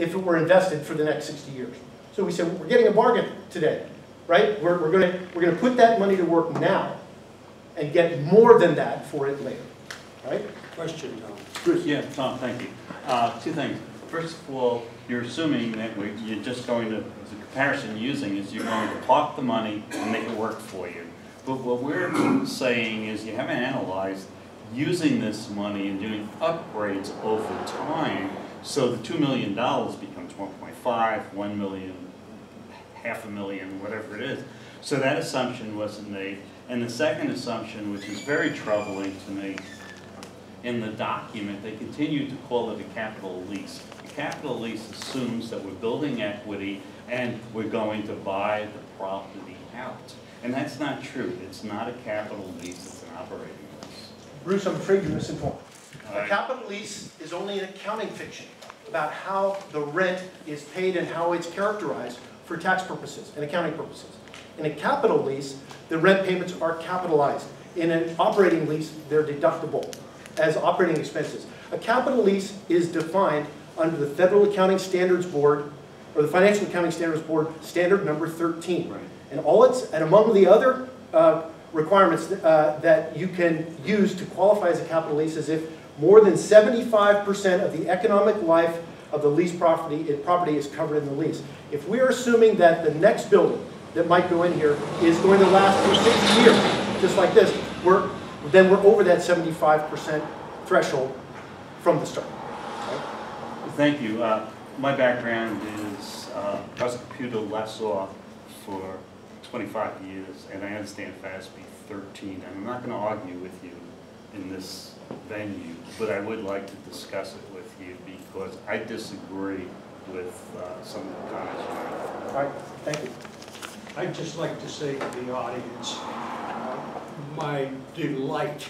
if it were invested for the next 60 years. So we said, well, we're getting a bargain today, right? We're gonna put that money to work now and get more than that for it later, right? Question, Tom. Bruce. Yeah, Tom, thank you. Two things. First of all, you're assuming that you're just going to, the comparison you're using is you're going to park the money and make it work for you. But what we're saying is you haven't analyzed using this money and doing upgrades over time, so the $2 million becomes 1.5, 1 million, $500,000, whatever it is. So that assumption wasn't made. And the second assumption, which is very troubling to me, in the document, they continue to call it a capital lease. A capital lease assumes that we're building equity and we're going to buy the property out. And that's not true. It's not a capital lease, it's an operating lease. Bruce, I'm afraid you're misinformed. Right. A capital lease is only an accounting fiction about how the rent is paid and how it's characterized for tax purposes and accounting purposes. In a capital lease, the rent payments are capitalized. In an operating lease, they're deductible as operating expenses. A capital lease is defined under the Federal Accounting Standards Board, or the Financial Accounting Standards Board, standard number 13. Right. And among the other requirements that you can use to qualify as a capital lease is if more than 75% of the economic life of the lease property is covered in the lease. If we're assuming that the next building that might go in here is going to last for 60 years, just like this, then we're over that 75% threshold from the start. Right? Thank you. My background is I was a computer lessor for 25 years, and I understand FASB 13, and I'm not going to argue with you in this venue, but I would like to discuss it with you because I disagree with some of the comments you made. All right, thank you. I'd just like to say to the audience, my delight,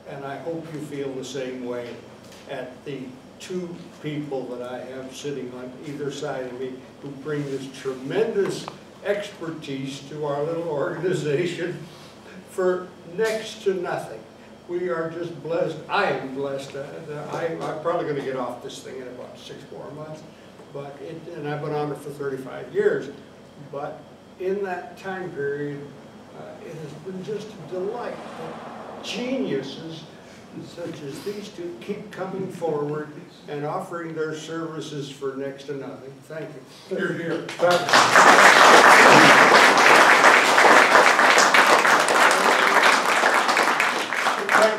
and I hope you feel the same way, at the two people that I have sitting on either side of me who bring this tremendous expertise to our little organization for next to nothing. We are just blessed. I am blessed. I'm probably going to get off this thing in about 6 more months, and I've been on it for 35 years. But in that time period, it has been just a delight. Geniuses such as these two keep coming forward and offering their services for next to nothing. Thank you. You're here.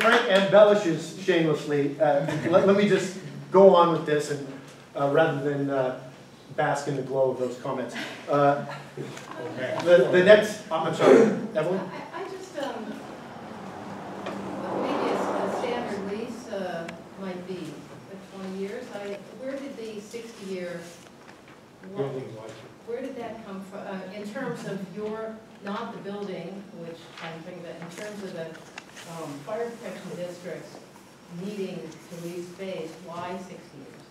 Frank embellishes shamelessly. Let me just go on with this, and rather than bask in the glow of those comments. The next, I'm sorry, Evelyn? I just, maybe a standard lease might be 20 years. Where did the 60-year, where did that come from? In terms of not the building, which I'm thinking that in terms of the fire protection districts needing to lease space, why 60 years?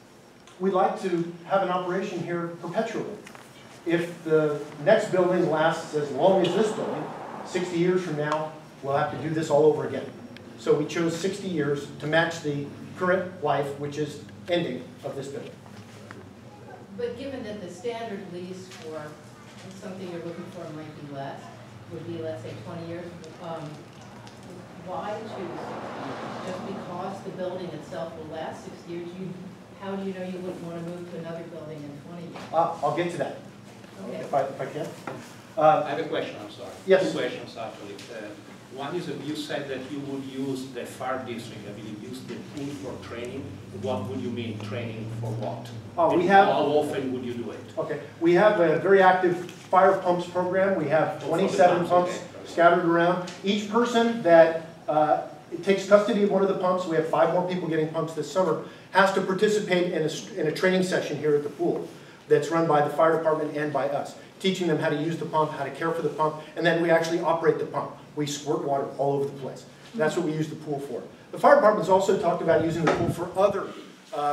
We'd like to have an operation here perpetually. If the next building lasts as long as this building, 60 years from now, we'll have to do this all over again. So we chose 60 years to match the current life, which is ending of this building. But given that the standard lease for something you're looking for might be less, would be, let's say, 20 years, why choose 60 years? Just because the building itself will last 60 years? How do you know you wouldn't want to move to another building in 20 years? I'll get to that, okay. if I can. I have a question, I'm sorry. Yes. 2 questions, actually. One is, you said that you would use the fire district, I believe, use the pool for training. What would you mean, training for what? How often would you do it? Okay, we have a very active fire pumps program. We have 27 pumps scattered around. Each person that takes custody of one of the pumps, we have 5 more people getting pumps this summer, has to participate in a training session here at the pool that's run by the fire department and by us, teaching them how to use the pump, how to care for the pump, and then we actually operate the pump. We squirt water all over the place. That's what we use the pool for. The fire department's also talked about using the pool for other,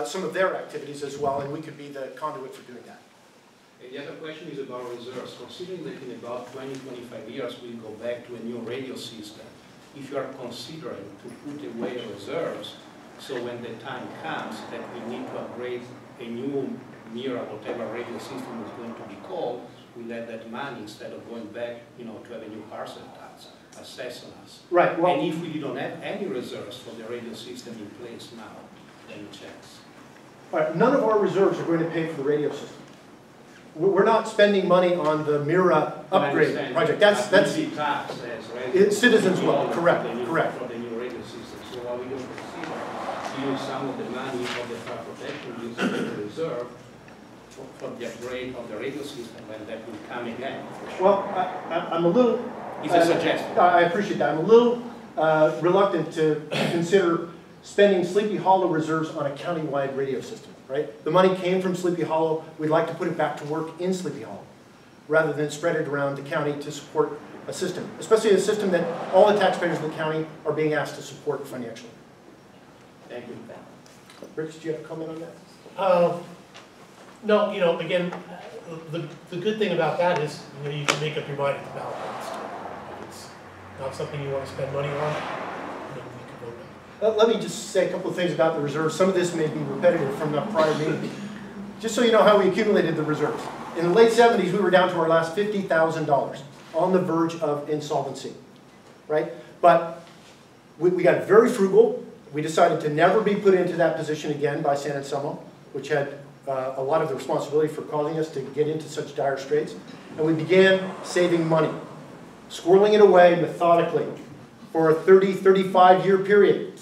some of their activities as well, and we could be the conduit for doing that. The other question is about reserves. Considering that in about 20-25 years we'll go back to a new radio system, if you are considering to put away reserves, so when the time comes that we need to upgrade a new mirror, whatever radio system is going to be called, we let that money, instead of going back, you know, to have a new parcel tax, assess on us. Right, well, And if we don't have any reserves for the radio system in place now, then checks. all right, none of our reserves are going to pay for the radio system. We're not spending money on the Mira upgrade project. That's tax as citizens will, correct, correct. For the new radio system. So what we don't consider use some of the money of the fire protection use the reserve for the upgrade of the radio system when that will come again. Well, I'm a little. It's a suggestion. I appreciate that. I'm a little reluctant to consider spending Sleepy Hollow reserves on a countywide radio system, right? The money came from Sleepy Hollow. We'd like to put it back to work in Sleepy Hollow rather than spread it around the county to support a system, especially a system that all the taxpayers of the county are being asked to support financially. Thank you. Rich, do you have a comment on that? No, you know, again, the good thing about that is, you know, you can make up your mind at the ballot box. If it's not something you want to spend money on, then you can vote no. Let me just say a couple of things about the reserves. Some of this may be repetitive from the prior meeting. Just so you know how we accumulated the reserves. In the late 70s, we were down to our last $50,000, on the verge of insolvency, right? But we got very frugal. We decided to never be put into that position again by San Anselmo, which had a lot of the responsibility for causing us to get into such dire straits. And we began saving money, squirreling it away methodically for a 35-year period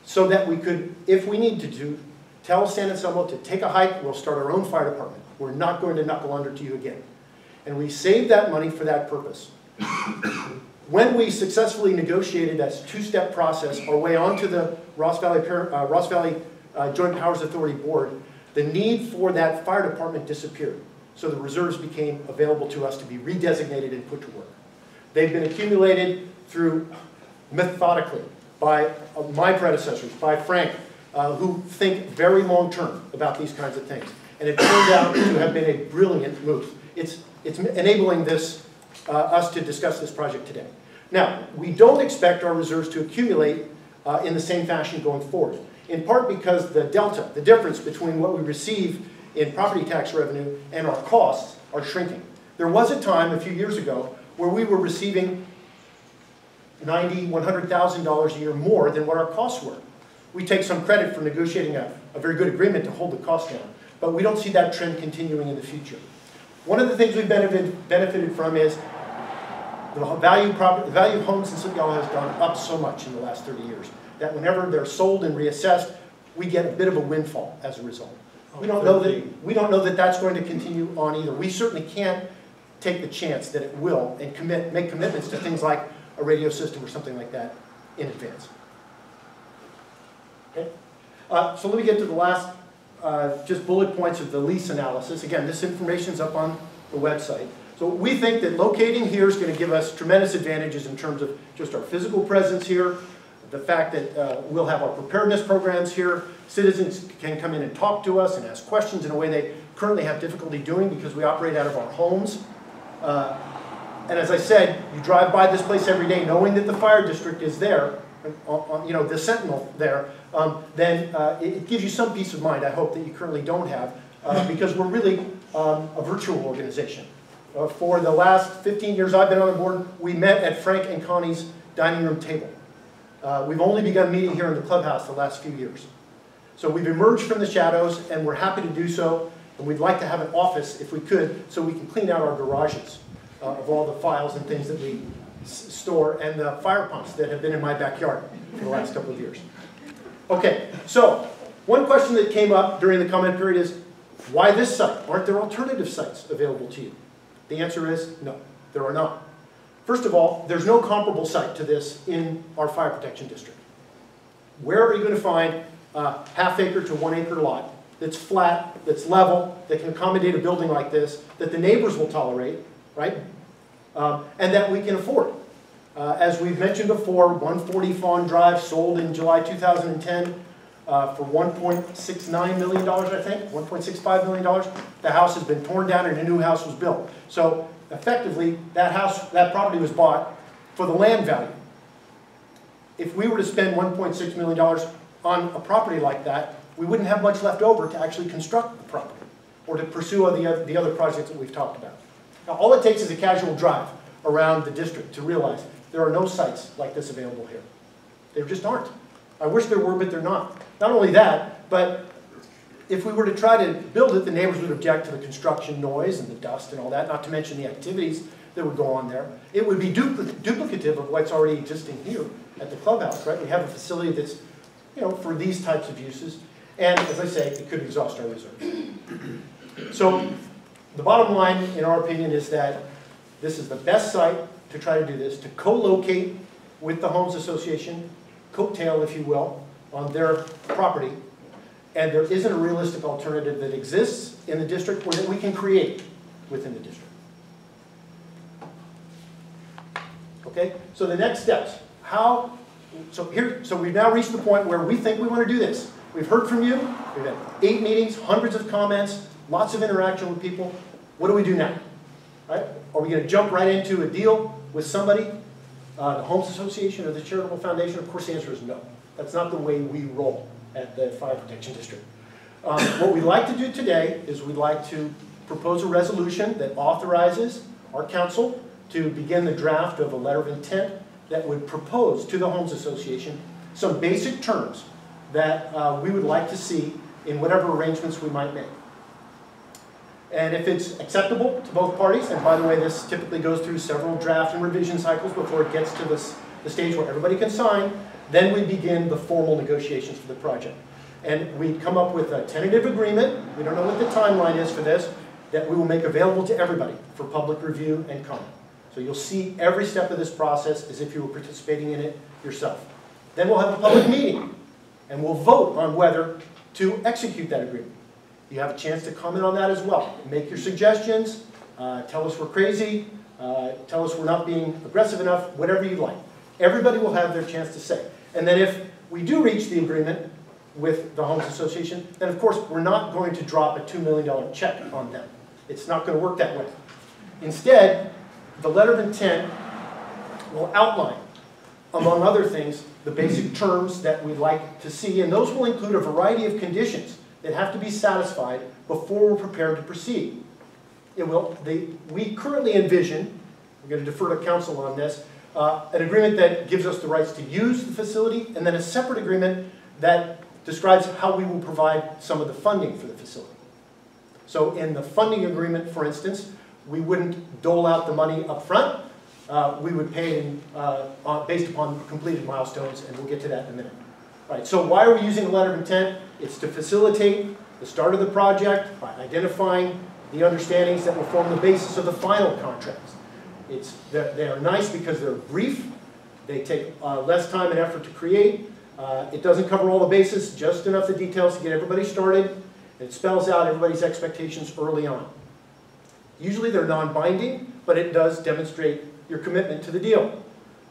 so that we could, if we need to, tell San Anselmo to take a hike, we'll start our own fire department. We're not going to knuckle under to you again. And we saved that money for that purpose. When we successfully negotiated that two-step process our way onto the Ross Valley Joint Powers Authority Board, the need for that fire department disappeared. So the reserves became available to us to be redesignated and put to work. They've been accumulated through methodically by my predecessors, by Frank, who think very long-term about these kinds of things. And it turned out to have been a brilliant move. It's enabling us to discuss this project today. Now, we don't expect our reserves to accumulate in the same fashion going forward, in part because the delta, the difference between what we receive in property tax revenue and our costs are shrinking. There was a time a few years ago where we were receiving $90,000, $100,000 a year more than what our costs were. We take some credit for negotiating a very good agreement to hold the cost down, but we don't see that trend continuing in the future. One of the things we've benefited from is the value of homes in Sleepy Hollow has gone up so much in the last 30 years that whenever they're sold and reassessed, we get a bit of a windfall as a result. We don't know that that's going to continue on either. We certainly can't take the chance that it will and make commitments to things like a radio system or something like that in advance. Okay? So let me get to the last just bullet points of the lease analysis. Again, this information is up on the website. So we think that locating here is going to give us tremendous advantages in terms of just our physical presence here, the fact that we'll have our preparedness programs here. Citizens can come in and talk to us and ask questions in a way they currently have difficulty doing because we operate out of our homes. And as I said, you drive by this place every day knowing that the fire district is there, you know, the sentinel there, then it gives you some peace of mind, I hope, that you currently don't have, because we're really a virtual organization. For the last 15 years I've been on the board, we met at Frank and Connie's dining room table. We've only begun meeting here in the clubhouse the last few years. So we've emerged from the shadows, and we're happy to do so, and we'd like to have an office, if we could, so we can clean out our garages of all the files and things that we store, and the fire pumps that have been in my backyard for the last couple of years. Okay, so one question that came up during the comment period is, why this site? Aren't there alternative sites available to you? The answer is no, there are not. First of all, there's no comparable site to this in our fire protection district. Where are you going to find a half-acre to 1 acre lot that's flat, that's level, that can accommodate a building like this, that the neighbors will tolerate, right? And that we can afford. As we've mentioned before, 140 Fawn Drive sold in July 2010 for $1.69 million, I think, $1.65 million. The house has been torn down and a new house was built. So effectively, that property was bought for the land value. If we were to spend $1.6 million on a property like that, we wouldn't have much left over to actually construct the property or to pursue the other projects that we've talked about. Now, all it takes is a casual drive around the district to realize there are no sites like this available here. There just aren't. I wish there were, but they're not. Not only that, but if we were to try to build it, the neighbors would object to the construction noise and the dust and all that, not to mention the activities that would go on there. It would be duplicative of what's already existing here at the clubhouse, right? We have a facility that's, you know, for these types of uses. And as I say, it could exhaust our reserves. So the bottom line, in our opinion, is that this is the best site to try to do this, to co-locate with the Homes Association, coattail, if you will, on their property. And there isn't a realistic alternative that exists in the district or that we can create within the district. Okay, so the next steps. So we've now reached the point where we think we want to do this. We've heard from you. We've had 8 meetings, hundreds of comments, lots of interaction with people. What do we do now? Right? Are we going to jump right into a deal with somebody, the Homes Association or the Charitable Foundation? Of course, the answer is no. That's not the way we roll at the Fire Protection District. What we'd like to do today is we'd like to propose a resolution that authorizes our council to begin the draft of a letter of intent that would propose to the Homes Association some basic terms that we would like to see in whatever arrangements we might make. And if it's acceptable to both parties, and by the way, this typically goes through several draft and revision cycles before it gets to the stage where everybody can sign, then we begin the formal negotiations for the project. And we come up with a tentative agreement, we don't know what the timeline is for this, that we will make available to everybody for public review and comment. So you'll see every step of this process as if you were participating in it yourself. Then we'll have a public meeting, and we'll vote on whether to execute that agreement. You have a chance to comment on that as well. Make your suggestions, tell us we're crazy, tell us we're not being aggressive enough, whatever you'd like. Everybody will have their chance to say. And then if we do reach the agreement with the Homes Association, then of course we're not going to drop a $2 million check on them. It's not going to work that way. Instead, the letter of intent will outline, among other things, the basic terms that we'd like to see, and those will include a variety of conditions that have to be satisfied before we're prepared to proceed. We currently envision, we're going to defer to council on this, an agreement that gives us the rights to use the facility, and then a separate agreement that describes how we will provide some of the funding for the facility. So in the funding agreement, for instance, we wouldn't dole out the money up front. We would pay based upon completed milestones, and we'll get to that in a minute. All right, so why are we using a letter of intent? It's to facilitate the start of the project by identifying the understandings that will form the basis of the final contracts. They are nice because they're brief. They take less time and effort to create. It doesn't cover all the bases, just enough the details to get everybody started. It spells out everybody's expectations early on. Usually they're non-binding, but it does demonstrate your commitment to the deal.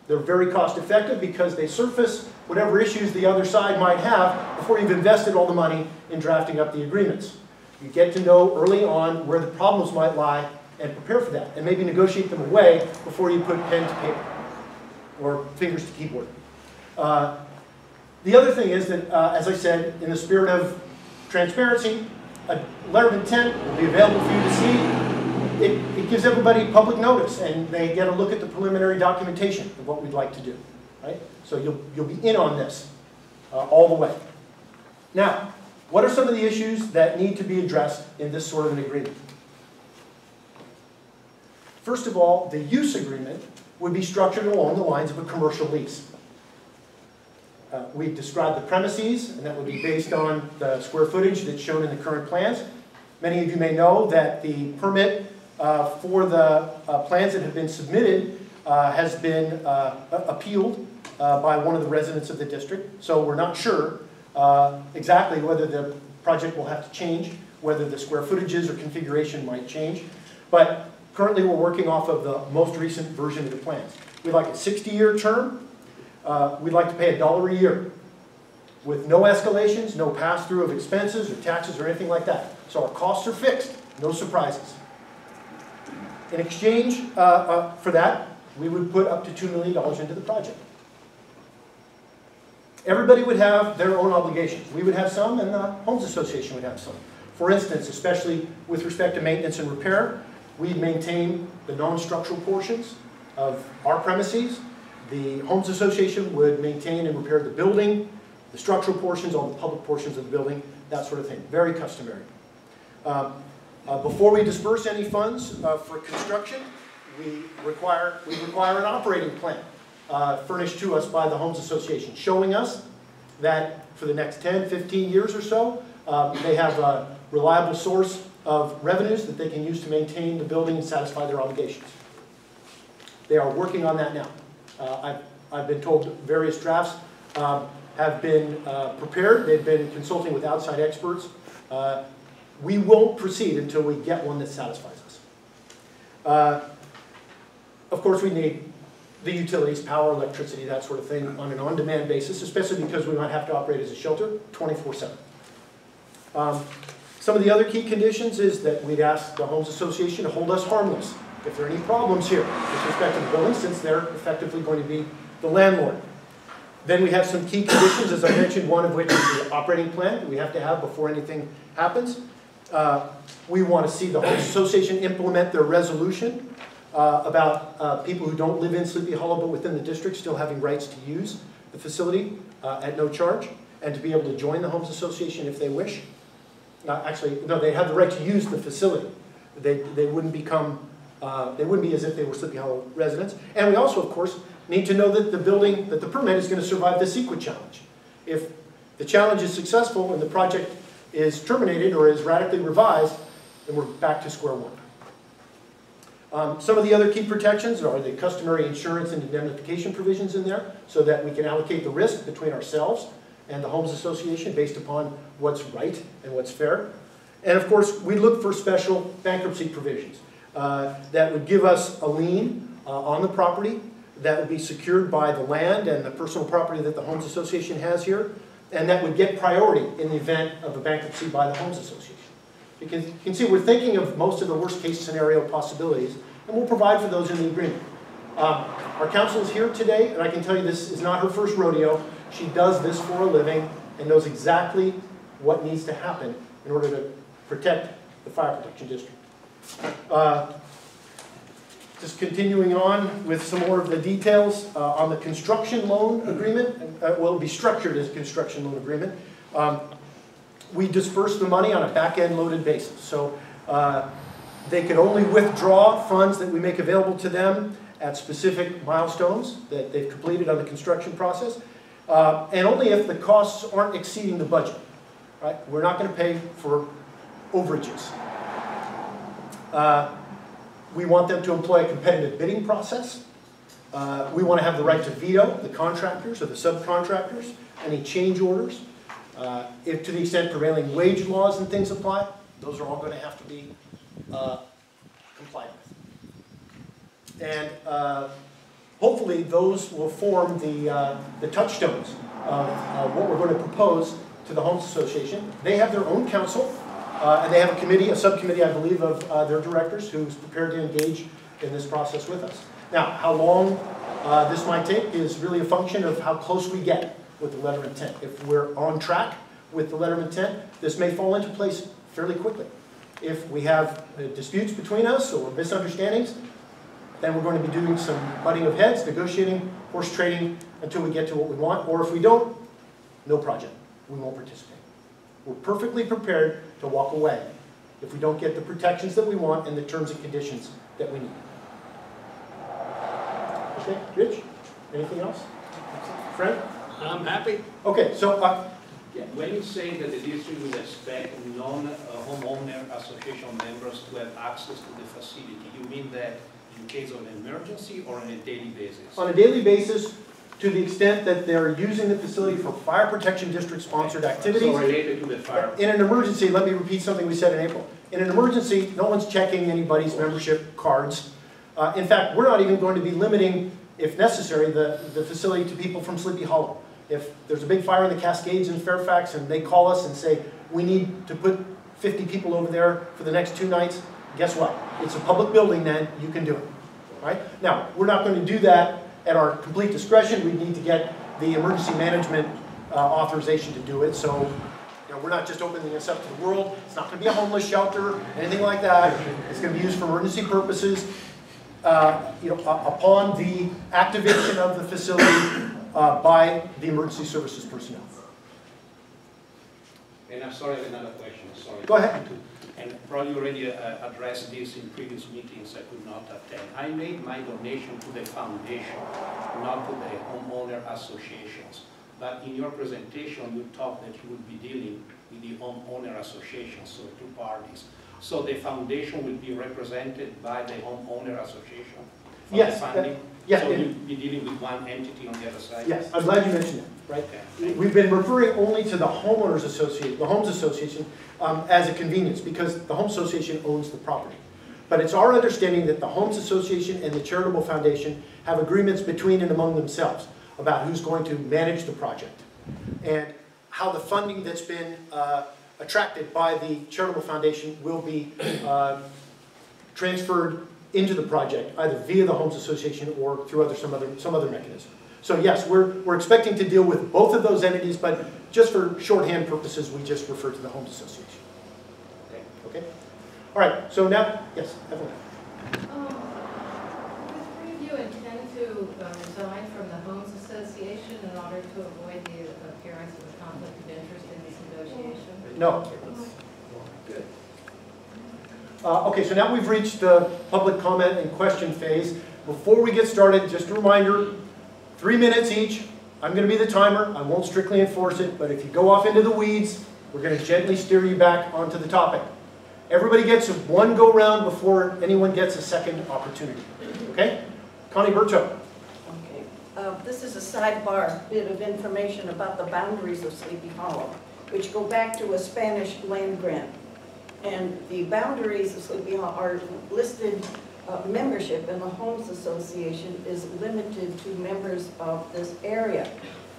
They're very cost effective because they surface whatever issues the other side might have before you've invested all the money in drafting up the agreements. You get to know early on where the problems might lie and prepare for that, and maybe negotiate them away before you put pen to paper or fingers to keyboard. The other thing is that, as I said, in the spirit of transparency, a letter of intent will be available for you to see. It gives everybody public notice, and they get a look at the preliminary documentation of what we'd like to do. Right? So you'll be in on this all the way. Now, what are some of the issues that need to be addressed in this sort of an agreement? First of all, the use agreement would be structured along the lines of a commercial lease. We've described the premises, and that would be based on the square footage that's shown in the current plans. Many of you may know that the permit for the plans that have been submitted has been appealed by one of the residents of the district. So we're not sure exactly whether the project will have to change, whether the square footages or configuration might change. But currently we're working off of the most recent version of the plans. We'd like a 60-year term. We'd like to pay $1 a year with no escalations, no pass-through of expenses or taxes or anything like that. So our costs are fixed, no surprises. In exchange for that, we would put up to $2 million into the project. Everybody would have their own obligations. We would have some, and the Homes Association would have some. For instance, especially with respect to maintenance and repair, we maintain the non-structural portions of our premises. The Homes Association would maintain and repair the building, the structural portions, all the public portions of the building, that sort of thing. Very customary. Before we disperse any funds for construction, we require an operating plan furnished to us by the Homes Association, showing us that for the next 10, 15 years or so, they have a reliable source of revenues that they can use to maintain the building and satisfy their obligations. They are working on that now. I've been told various drafts have been prepared. They've been consulting with outside experts. We won't proceed until we get one that satisfies us. Of course, we need the utilities, power, electricity, that sort of thing on an on-demand basis, especially because we might have to operate as a shelter 24/7. Some of the other key conditions is that we'd ask the Homes Association to hold us harmless if there are any problems here with respect to the building, since they're effectively going to be the landlord. Then we have some key conditions, as I mentioned, one of which is the operating plan that we have to have before anything happens. We want to see the Homes Association implement their resolution about people who don't live in Sleepy Hollow but within the district still having rights to use the facility at no charge, and to be able to join the Homes Association if they wish. Actually, no, they have the right to use the facility. They wouldn't become, they wouldn't be as if they were Sleepy Hollow residents. And we also, of course, need to know that the building, that the permit is going to survive the CEQA challenge. If the challenge is successful and the project is terminated or is radically revised, then we're back to square one. Some of the other key protections are the customary insurance and indemnification provisions in there, so that we can allocate the risk between ourselves and the Homes Association based upon what's right and what's fair. And of course, we look for special bankruptcy provisions that would give us a lien on the property that would be secured by the land and the personal property that the Homes Association has here, and that would get priority in the event of a bankruptcy by the Homes Association. Because you can see we're thinking of most of the worst case scenario possibilities, and we'll provide for those in the agreement. Our counsel is here today, and I can tell you this is not her first rodeo. She does this for a living and knows exactly what needs to happen in order to protect the fire protection district. Just continuing on with some more of the details on the construction loan agreement. Will be structured as a construction loan agreement. We disperse the money on a back-end loaded basis. So they can only withdraw funds that we make available to them at specific milestones that they've completed on the construction process, and only if the costs aren't exceeding the budget. Right? We're not going to pay for overages. We want them to employ a competitive bidding process. We want to have the right to veto the contractors or the subcontractors, any change orders. If to the extent prevailing wage laws and things apply, those are all going to have to be complied with. And hopefully those will form the touchstones of what we're going to propose to the Homes Association. They have their own counsel, and they have a committee, a subcommittee, I believe, of their directors who's prepared to engage in this process with us. Now, how long this might take is really a function of how close we get with the letter of intent. If we're on track with the letter of intent, this may fall into place fairly quickly. If we have disputes between us or misunderstandings, then we're going to be doing some butting of heads, negotiating, horse trading until we get to what we want. Or if we don't, no project. We won't participate. We're perfectly prepared to walk away if we don't get the protections that we want and the terms and conditions that we need. Okay, Rich? Anything else? Fred? I'm happy. Okay, so yeah, when you say that the district will expect non-homeowner association members to have access to the facility, you mean that in case of an emergency or on a daily basis? On a daily basis, to the extent that they're using the facility for fire protection district-sponsored activities. So related to the fire. In an emergency, let me repeat something we said in April. In an emergency, no one's checking anybody's membership cards. In fact, we're not even going to be limiting, if necessary, the facility to people from Sleepy Hollow. If there's a big fire in the Cascades in Fairfax and they call us and say, we need to put 50 people over there for the next 2 nights, guess what? It's a public building then, you can do it. Right? Now, we're not going to do that at our complete discretion. We need to get the emergency management authorization to do it. So You know, we're not just opening this up to the world. It's not going to be a homeless shelter, anything like that. It's going to be used for emergency purposes. You know, upon the activation of the facility by the emergency services personnel. And I'm sorry, I have another question. Sorry. Go ahead. And probably already addressed this in previous meetings I could not attend. I made my donation to the foundation, not to the homeowner associations. But in your presentation, you talked that you would be dealing with the homeowner associations, so two parties. So the foundation will be represented by the homeowner association for Yes, the funding? yes. So you'll be dealing with one entity on the other side? Yes, I'm glad you mentioned that, right? Okay. We've been referring only to the homeowners association, the homes association, as a convenience because the home association owns the property. But it's our understanding that the homes association and the charitable foundation have agreements between and among themselves about who's going to manage the project and how the funding that's been attracted by the charitable foundation will be transferred into the project, either via the homes association or through some other mechanism. So yes, we're expecting to deal with both of those entities, but just for shorthand purposes, we just refer to the homes association. Okay. All right. So now, yes, Evelyn. Does three of you intend to resign from the homes association in order to avoid the appearance of a conflict of interest in this negotiation? No. Good. Okay, so now we've reached the public comment and question phase. Before we get started, just a reminder, 3 minutes each. I'm going to be the timer. I won't strictly enforce it, but if you go off into the weeds, we're going to gently steer you back onto the topic. Everybody gets one go-round before anyone gets a second opportunity. Okay? Connie Berto. Okay. This is a sidebar bit of information about the boundaries of Sleepy Hollow, which go back to a Spanish land grant. And the boundaries of Sleepy Hollow are listed. Membership in the Homes Association is limited to members of this area,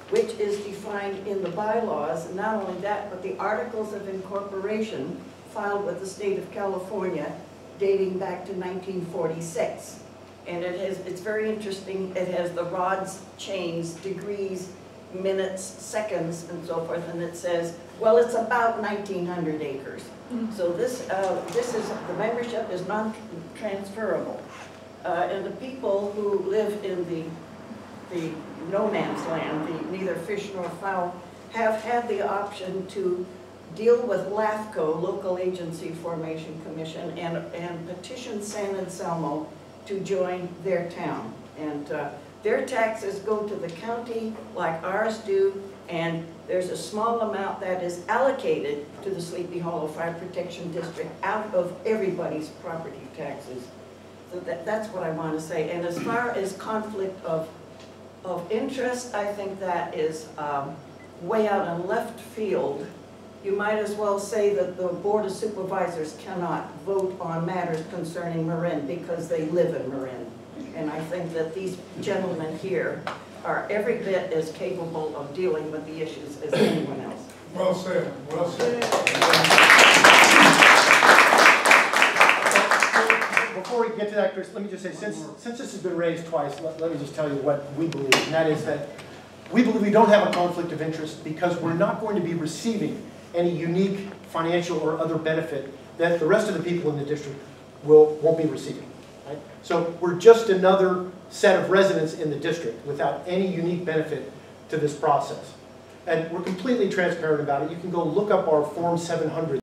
which is defined in the bylaws. Not only that, but the Articles of Incorporation filed with the state of California dating back to 1946. And it's very interesting. It has the rods, chains, degrees, minutes, seconds, and so forth. And it says, well, it's about 1,900 acres. So this is, the membership is non-transferable. And the people who live in the no man's land, the neither fish nor fowl, have had the option to deal with LAFCO, Local Agency Formation Commission, and petition San Anselmo to join their town. And their taxes go to the county like ours do, and there's a small amount that is allocated to the Sleepy Hollow Fire Protection District out of everybody's property taxes. So that's what I want to say. And as far as conflict of interest, I think that is way out in left field. You might as well say that the Board of Supervisors cannot vote on matters concerning Marin because they live in Marin. And I think that these gentlemen here are every bit as capable of dealing with the issues as anyone else. Well said, well said. Before we get to that, Chris, let me just say, since this has been raised twice, let me just tell you what we believe, and that is that we believe we don't have a conflict of interest because we're not going to be receiving any unique financial or other benefit that the rest of the people in the district won't be receiving. Right? So we're just another set of residents in the district without any unique benefit to this process. And we're completely transparent about it. You can go look up our Form 700